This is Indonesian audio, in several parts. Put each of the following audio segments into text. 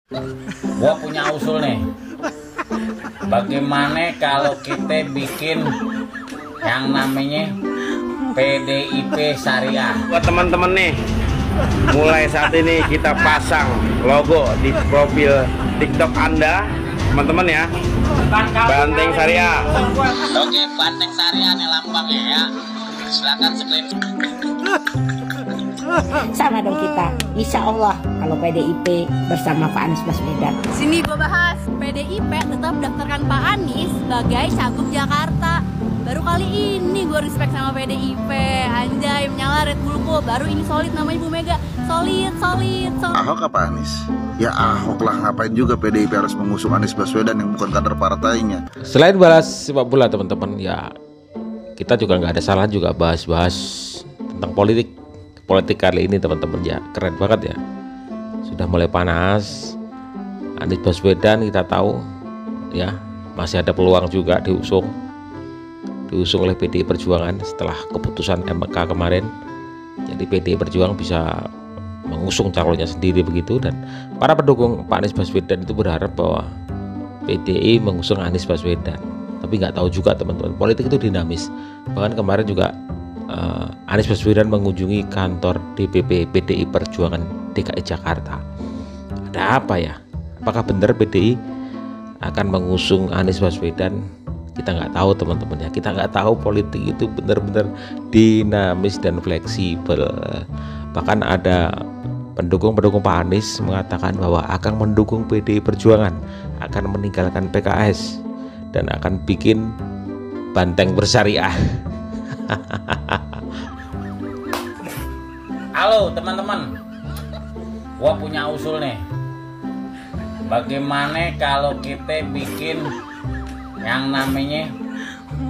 Gua punya usul nih. Bagaimana kalau kita bikin yang namanya PDIP Syariah? Buat teman-teman nih, mulai saat ini kita pasang logo di profil TikTok Anda, teman-teman ya. Banteng Syariah. Oke, Banteng Syariah nih lambangnya ya. Silakan screenshot. Sama dong kita, insya Allah kalau PDIP bersama Pak Anies Baswedan. Sini gue bahas, PDIP tetap daftarkan Pak Anies sebagai Cagup Jakarta. Baru kali ini gue respect sama PDIP. Anjay, menyala Red Bull gue. Baru ini solid namanya Bu Mega. Solid. Ahok apa Anies? Ya Ahok lah, ngapain juga PDIP harus mengusung Anies Baswedan yang bukan kader partainya. Selain balas sepak bola teman-teman, ya kita juga nggak ada salah juga bahas-bahas tentang politik kali ini teman-teman. Ya keren banget ya, sudah mulai panas. Anies Baswedan kita tahu ya masih ada peluang juga diusung oleh PDI Perjuangan setelah keputusan MK kemarin. Jadi PDI Perjuangan bisa mengusung calonnya sendiri begitu, dan para pendukung Pak Anies Baswedan itu berharap bahwa PDI mengusung Anies Baswedan. Tapi nggak tahu juga teman-teman, politik itu dinamis. Bahkan kemarin juga Anies Baswedan mengunjungi kantor DPP PDI Perjuangan DKI Jakarta. Ada apa ya? Apakah benar PDI akan mengusung Anies Baswedan? Kita nggak tahu teman-teman ya. Kita nggak tahu, politik itu benar-benar dinamis dan fleksibel. Bahkan ada pendukung Pak Anies mengatakan bahwa akan mendukung PDI Perjuangan, akan meninggalkan PKS, dan akan bikin banteng bersyariah. Halo teman-teman, gua punya usul nih. Bagaimana kalau kita bikin yang namanya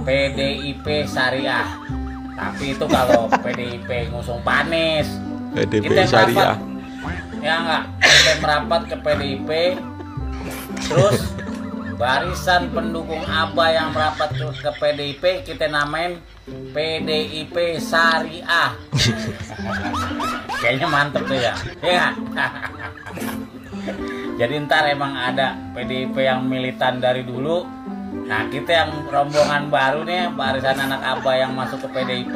PDIP Syariah? Tapi itu kalau PDIP ngusung Pak Anies. PDIP Kita Syariah. Ya enggak, kita merapat ke PDIP, terus barisan pendukung ABA yang merapat ke PDIP kita namain PDIP Syariah. Kayaknya mantep tuh ya. Ya. Jadi ntar emang ada PDIP yang militan dari dulu. Nah kita yang rombongan baru nih, barisan anak ABA yang masuk ke PDIP.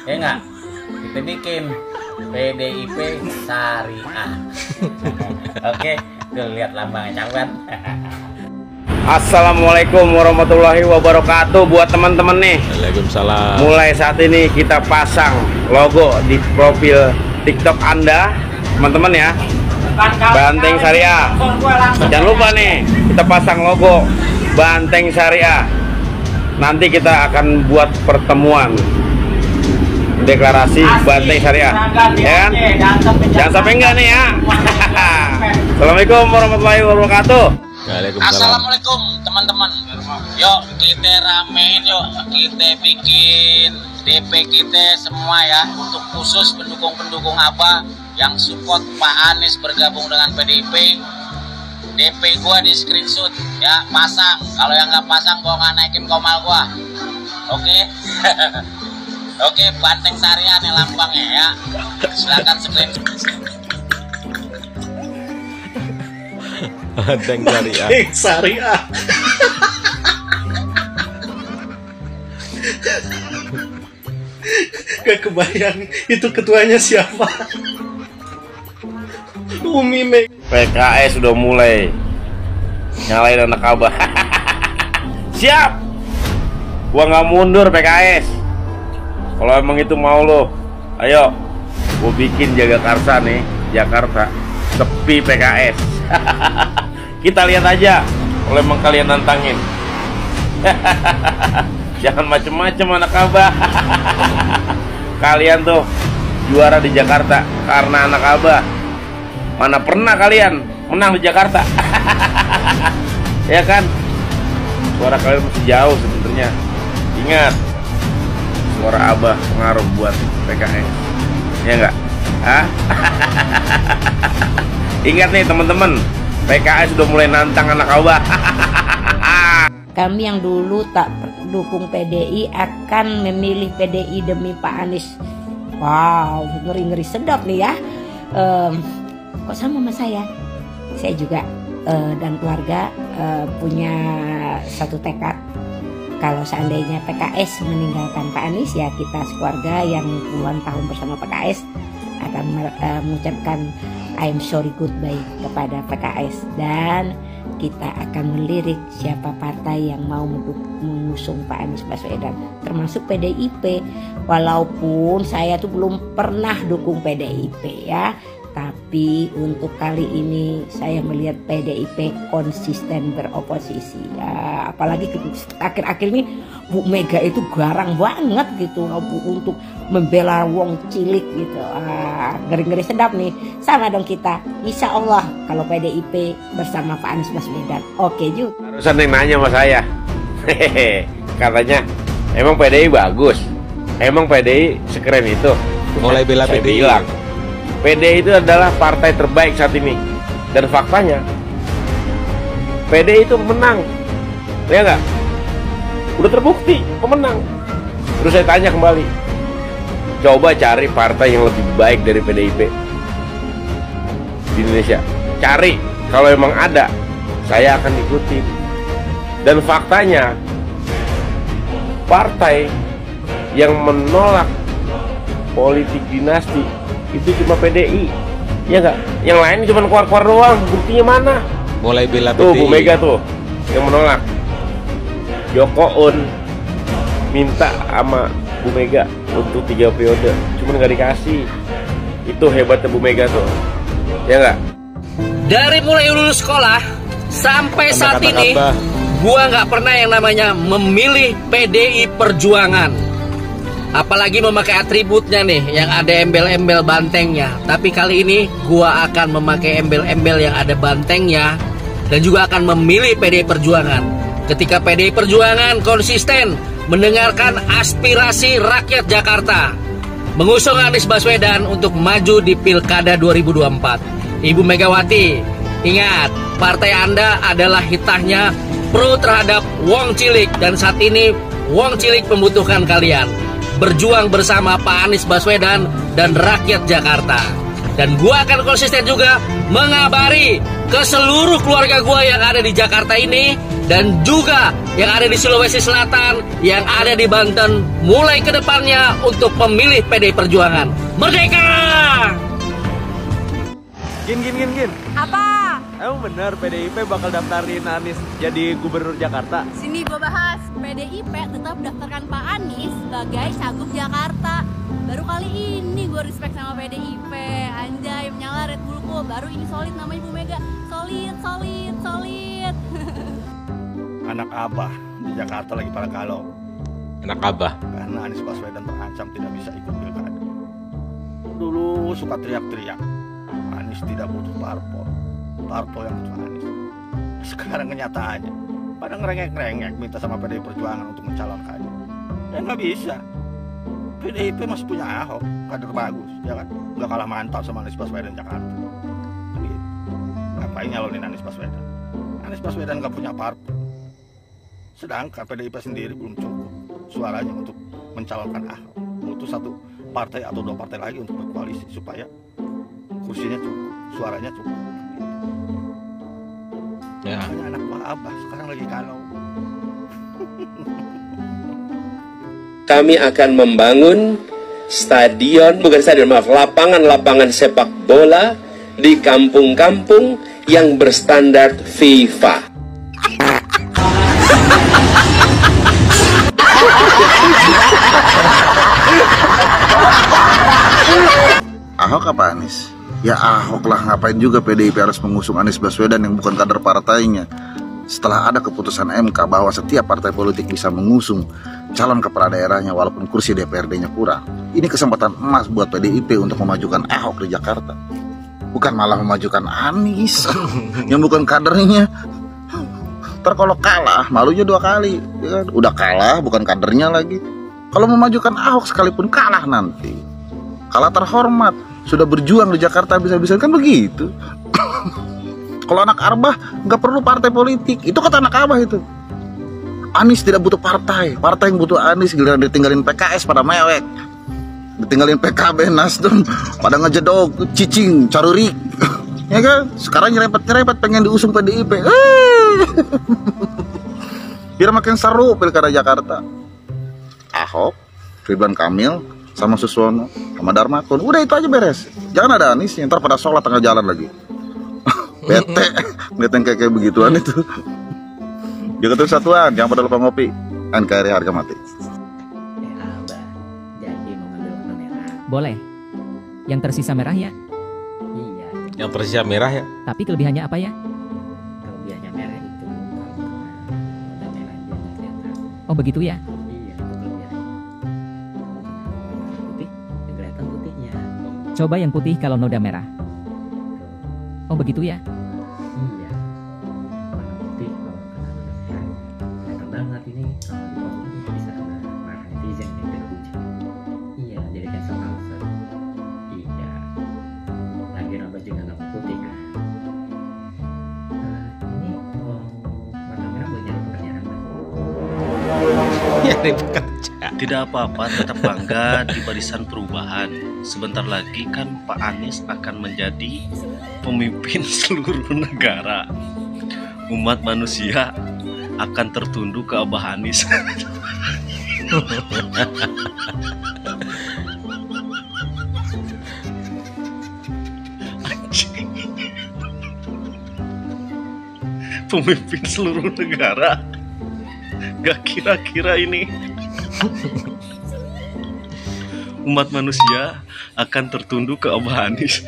Ya enggak, kita bikin PDIP Syariah. Oke, tuh lihat lambangnya cakep kan. Assalamualaikum warahmatullahi wabarakatuh. Buat teman-teman nih, Waalaikumsalam. mulai saat ini kita pasang logo di profil TikTok Anda, teman-teman ya. Banteng Syariah. Jangan lupa nih, kita pasang logo Banteng Syariah. Nanti kita akan buat pertemuan deklarasi Banteng Syariah, ya kan? Jangan sampai enggak nih ya. Assalamualaikum warahmatullahi wabarakatuh. Assalamualaikum teman-teman. Yuk kita ramein, yuk kita bikin DP kita semua ya, untuk khusus pendukung ABA yang support Pak Anies bergabung dengan PDIP. DP gua di screenshot ya, pasang. Kalau yang nggak pasang gua nggak naikin komal gua. Oke. Oke, Banteng Syariah nih lambangnya ya. Silakan screenshot. Banteng Syariah. Syariah. Gak kebayang itu ketuanya siapa. Umi Meg. PKS sudah mulai nyalain anak ABA. Siap. Gua nggak mundur PKS. Kalau emang itu mau lo, ayo. Gua bikin Jagakarsa nih, Jakarta sepi PKS. Kita lihat aja. Kalau emang kalian nantangin. Jangan macem-macem anak ABA. Kalian tuh juara di Jakarta karena anak ABA. Mana pernah kalian menang di Jakarta? Ya kan? Suara kalian masih jauh sebenarnya. Ingat, suara ABA pengaruh buat PKS. Ya enggak? Hah? Ingat nih teman-teman, PKS sudah mulai nantang anak ABA. Kami yang dulu tak dukung PDI akan memilih PDI demi Pak Anies. Wow, ngeri-ngeri sedap nih ya. Kok sama saya? saya juga dan keluarga punya satu tekad. Kalau seandainya PKS meninggalkan Pak Anies, ya kita sekeluarga yang puluhan tahun bersama PKS akan mengucapkan I'm sorry goodbye kepada PKS, dan kita akan melirik siapa partai yang mau mengusung Pak Anies Baswedan, termasuk PDIP. Walaupun saya tuh belum pernah dukung PDIP ya, tapi untuk kali ini saya melihat PDIP konsisten beroposisi ya. Apalagi akhir-akhir ini Bu Mega itu garang banget gitu Bu, untuk membela wong cilik gitu. Ngeri-ngeri sedap nih. Sama dong kita, insya Allah kalau PDIP bersama Pak Anies Baswedan. Oke Ju. Harusan yang nanya sama saya. Hehehe, katanya emang PDI bagus, emang PDI sekeren itu. Mulai bela Saya PDI. bilang PDI itu adalah partai terbaik saat ini, dan faktanya PDI itu menang, ya nggak? Udah terbukti pemenang. Terus saya tanya kembali, coba cari partai yang lebih baik dari PDIP di Indonesia. Cari, kalau emang ada, saya akan ikuti. Dan faktanya, partai yang menolak politik dinasti itu cuma PDI, ya nggak? Yang lain cuma keluar-keluar doang. Buktinya mana? Mulai bela Tuh PDI. Bu Mega tuh yang menolak. Jokoun minta sama Bu Mega untuk 3 periode, cuma nggak dikasih. Itu hebatnya Bu Mega tuh, ya nggak? Dari mulai lulus sekolah sampai saat ini, gua nggak pernah yang namanya memilih PDI Perjuangan. Apalagi memakai atributnya nih, yang ada embel-embel bantengnya. Tapi kali ini gua akan memakai embel-embel yang ada bantengnya, dan juga akan memilih PDI Perjuangan. Ketika PDI Perjuangan konsisten mendengarkan aspirasi rakyat Jakarta, mengusung Anies Baswedan untuk maju di Pilkada 2024. Ibu Megawati, ingat, partai Anda adalah hitahnya pro terhadap wong cilik, dan saat ini wong cilik membutuhkan kalian. Berjuang bersama Pak Anies Baswedan dan rakyat Jakarta. Dan gua akan konsisten juga mengabari ke seluruh keluarga gua yang ada di Jakarta ini, dan juga yang ada di Sulawesi Selatan, yang ada di Banten, mulai ke depannya untuk memilih PDI Perjuangan. Merdeka! Gin. Apa? Emang bener PDIP bakal daftarin Anies jadi gubernur Jakarta? Sini gue bahas. PDIP tetap daftarkan Pak Anies sebagai cagup Jakarta. Baru kali ini gue respect sama PDIP. Anjay, menyala Red Bullku. Baru ini solid namanya Bu Mega. Solid. Anak abah di Jakarta lagi pada galau Anak abah. karena Anies Baswedan terancam tidak bisa ikut pilkada. Dulu suka teriak-teriak, Anies tidak butuh parpol yang butuh Anies. Sekarang kenyataannya pada ngerengek-ngerengek minta sama PDI Perjuangan untuk mencalonkannya. Ya nggak bisa. PDIP masih punya Ahok, kader bagus, ya kan? Nggak kalah mantap sama Anies Baswedan Jakarta. Gitu. Ngapain nyalonin Anies Baswedan? Anies Baswedan nggak punya parpol. Sedangkan PDIP sendiri belum cukup suaranya untuk mencalonkan Ahok. Butuh satu partai atau 2 partai lagi untuk berkoalisi supaya kursinya cukup, suaranya cukup. Ya. Makanya anak buah abah sekarang lagi galau. Kami akan membangun lapangan-lapangan sepak bola di kampung-kampung yang berstandar FIFA. Ahok apa Anies? Ya Ahok lah, ngapain juga PDIP harus mengusung Anies Baswedan yang bukan kader partainya. Setelah ada keputusan MK bahwa setiap partai politik bisa mengusung calon kepala daerahnya walaupun kursi DPRD-nya kurang. Ini kesempatan emas buat PDIP untuk memajukan Ahok di Jakarta. Bukan malah memajukan Anies yang bukan kadernya. Ntar kalau kalah, malunya 2 kali ya kan? Udah kalah, bukan kadernya lagi. Kalau memajukan Ahok sekalipun kalah nanti, kalah terhormat. Sudah berjuang di Jakarta bisa-bisa kan begitu. Kalau anak Arbah nggak perlu partai politik, itu kata anak Arbah itu. Anies tidak butuh partai yang butuh Anies. Giliran ditinggalin PKS pada mewek, ditinggalin PKB, Nasdem pada ngejedok, cicing, carurik. ya kan? Sekarang nyerempet pengen diusung PDIP. Biar makin seru pilkada Jakarta. Ahok, Ridwan Kamil, sama Suswono, sama Darmakun, udah itu aja beres. Jangan ada Anies, ntar pada sholat tengah jalan lagi. Bete, ngeliat yang kayak begituan itu. Jaga terus satuan, jangan pada lupa ngopi. NKRI harga mati. Boleh. Yang tersisa merah ya? Iya. Yang tersisa merah ya? Tapi kelebihannya apa ya? Kelebihannya merah itu udah merah dia nggak kelihatan. Oh begitu ya? Iya, itu kelebihannya. Putih, yang kelihatan putihnya. Coba yang putih kalau noda merah. Oh begitu ya? Iya. Warna putih kalau kena noda merah. Kelihatan banget ini kalau di bawah ini bisa kena marah netizen nih terhujat. Iya, jadi cancel culture. Iya. Lagi nambah juga nggak putih kan. Ini warna merah buat nyari pekerjaan. Nyari pekerja. Tidak apa-apa, tetap bangga di Barisan Perubahan. Sebentar lagi kan Pak Anies akan menjadi pemimpin seluruh negara. Umat manusia akan tertunduk ke Abah Anies. Pemimpin seluruh negara. Gak kira-kira ini umat manusia akan tertunduk ke Abah Anies.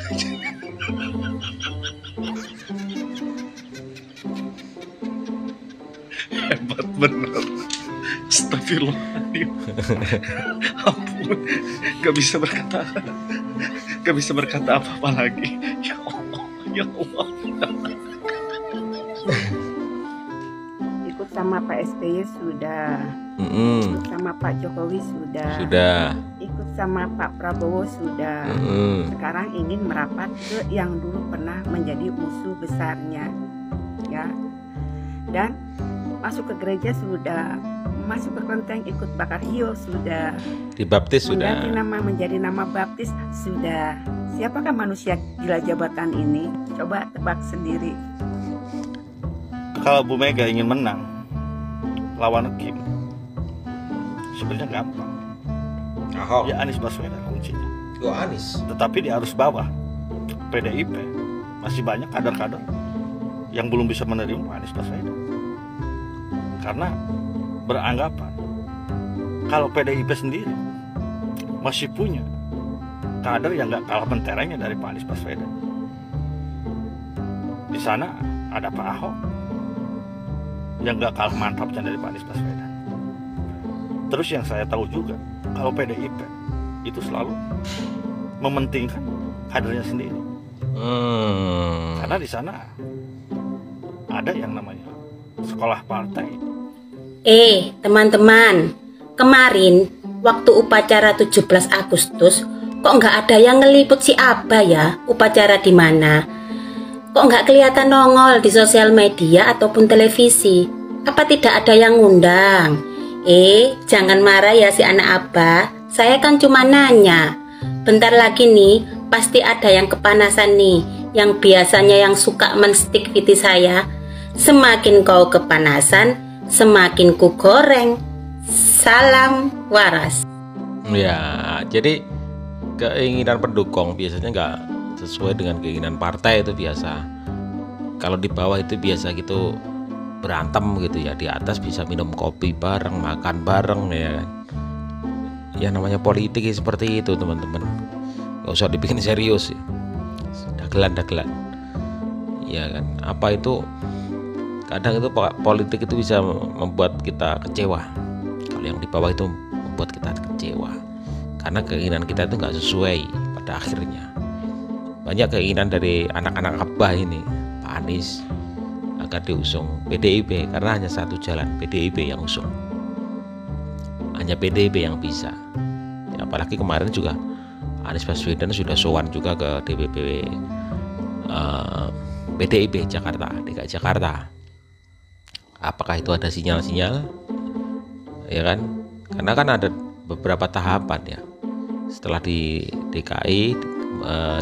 Hebat bener. Astagfirullahaladzim. Ampun, gak bisa berkata apa-apa lagi. Ya Allah, ya Allah. Ikut sama Pak SBY sudah, ikut sama Pak Jokowi sudah, ikut sama Pak Prabowo sudah. Sekarang ingin merapat ke yang dulu pernah menjadi musuh besarnya, ya. Dan masuk ke gereja sudah, masuk ke kelenteng ikut bakar hiyo sudah, dibaptis sudah, mengganti nama menjadi nama baptis sudah. Siapakah manusia gila jabatan ini? Coba tebak sendiri. Kalau Bu Mega ingin menang lawan Kim, sebenarnya gampang. Ya Anies Baswedan kuncinya. Anies. Tetapi di arus bawah PDIP masih banyak kader-kader yang belum bisa menerima Anies Baswedan, karena beranggapan kalau PDIP sendiri masih punya kader yang nggak kalah menterengnya dari Pak Anies Baswedan. Di sana ada Pak Ahok yang gak kalah mantapnya dari Pak Anies Baswedan. Terus yang saya tahu juga, kalau PDIP itu selalu mementingkan kadernya sendiri. Karena di sana ada yang namanya sekolah partai. Teman-teman, kemarin waktu upacara 17 Agustus kok nggak ada yang ngeliput si Abah ya? Upacara di mana? Kok nggak kelihatan nongol di sosial media ataupun televisi? Apa tidak ada yang ngundang? Jangan marah ya si anak Abah. Saya kan cuma nanya. Bentar lagi nih, pasti ada yang kepanasan nih. Yang biasanya yang suka menstik viti saya. Semakin kau kepanasan, semakin ku goreng. Salam waras. Ya, jadi keinginan pendukung biasanya nggak sesuai dengan keinginan partai, itu biasa. Kalau di bawah itu biasa gitu berantem gitu ya, di atas bisa minum kopi bareng, makan bareng ya. Ya namanya politik seperti itu teman-teman, nggak usah dibikin serius ya. Dagelan ya kan. Apa itu kadang itu politik itu bisa membuat kita kecewa. Kalau yang di bawah itu membuat kita kecewa karena keinginan kita itu nggak sesuai pada akhirnya. Banyak keinginan dari anak-anak Abah ini, Pak Anies agar diusung PDIP, karena hanya satu jalan, PDIP yang usung, hanya PDIP yang bisa ya. Apalagi kemarin juga Anies Baswedan sudah sowan juga ke DPP PDIP Jakarta, DKI Jakarta. Apakah itu ada sinyal-sinyal ya kan? Karena kan ada beberapa tahapan ya. Setelah di DKI,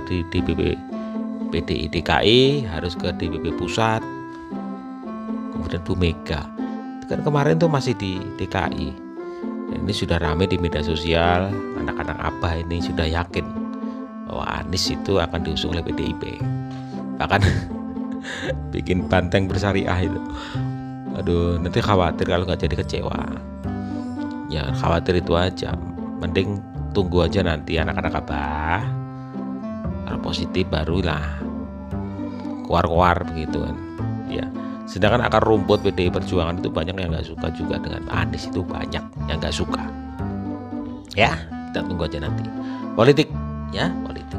di DPP PDI DKI harus ke DPP pusat, kemudian Bu Mega. Kan kemarin tuh masih di DKI. Dan ini sudah rame di media sosial, anak-anak Abah ini sudah yakin bahwa Anies itu akan diusung oleh PDIP. Bahkan bikin banteng bersyariah itu. Aduh, nanti khawatir kalau nggak jadi kecewa. Ya khawatir itu aja. Mending tunggu aja nanti anak-anak Abah. Kalau positif barulah keluar begitu kan. Ya. Sedangkan akar rumput PDI Perjuangan itu banyak yang nggak suka juga dengan Anies, itu banyak yang nggak suka. Ya, kita tunggu aja nanti. Politik, ya politik.